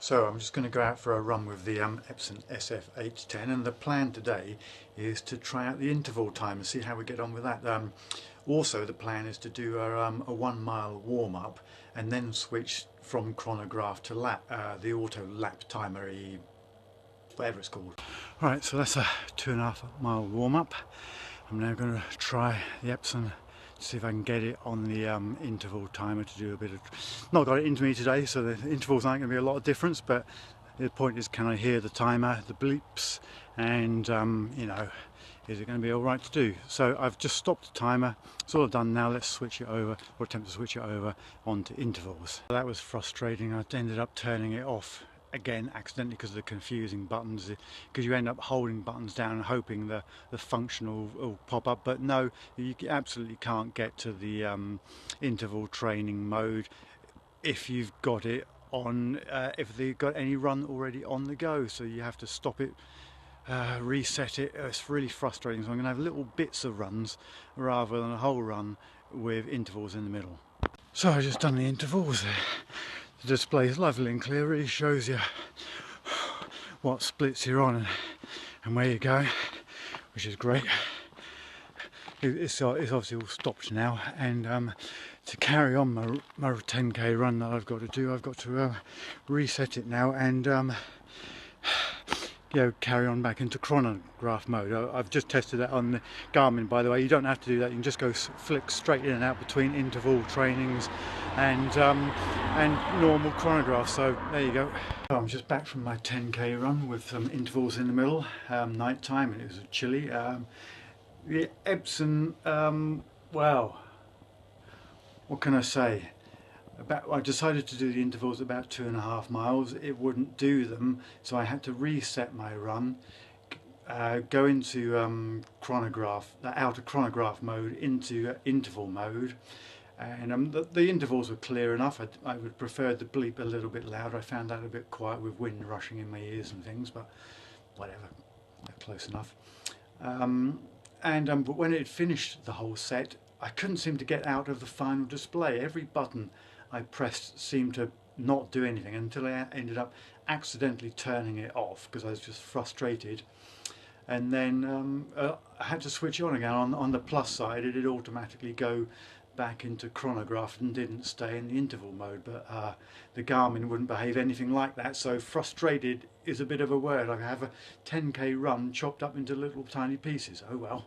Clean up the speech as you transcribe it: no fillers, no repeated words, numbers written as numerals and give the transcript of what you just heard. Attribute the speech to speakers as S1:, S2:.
S1: So I'm just going to go out for a run with the Epson SF-810, and the plan today is to try out the interval time and see how we get on with that. Also the plan is to do a 1 mile warm-up and then switch from chronograph to lap, the auto lap timer, whatever it's called. Alright, so that's a 2.5 mile warm-up. I'm now going to try the Epson, see if I can get it on the interval timer to do a bit of... Not got it into me today, so the intervals aren't going to be a lot of difference, but the point is, can I hear the timer, the bleeps, and you know, is it going to be alright to do? So I've just stopped the timer, it's all done now. Let's switch it over, or attempt to switch it over onto intervals. That was frustrating. I ended up turning it off again accidentally because of the confusing buttons, because you end up holding buttons down and hoping the function will pop up, but no, you absolutely can't get to the interval training mode if you've got it on, if they've got any run already on the go. So you have to stop it, reset it. It's really frustrating. So I'm going to have little bits of runs rather than a whole run with intervals in the middle. So I've just done the intervals there. The display is lovely and clear, really shows you what splits you're on and where you're going, which is great. It's obviously all stopped now, and to carry on my 10k run that I've got to do, I've got to reset it now and you know, carry on back into chronograph mode. I've just tested that on the Garmin, by the way. You don't have to do that, you can just go flick straight in and out between interval trainings and normal chronograph. So there you go. So I'm just back from my 10k run with some intervals in the middle, night time, and it was chilly. The Epson, wow, what can I say? I decided to do the intervals about 2.5 miles. It wouldn't do them, so I had to reset my run, go into chronograph, out of chronograph mode into interval mode, and the intervals were clear enough. I would prefer the bleep a little bit louder. I found that a bit quiet with wind rushing in my ears and things, but whatever, close enough. But when it had finished the whole set, I couldn't seem to get out of the final display. Every button I pressed seemed to not do anything until I ended up accidentally turning it off because I was just frustrated. And then I had to switch it on again. On the plus side, it did automatically go back into chronograph and didn't stay in the interval mode, but the Garmin wouldn't behave anything like that. So frustrated is a bit of a word. I have a 10k run chopped up into little tiny pieces. Oh well.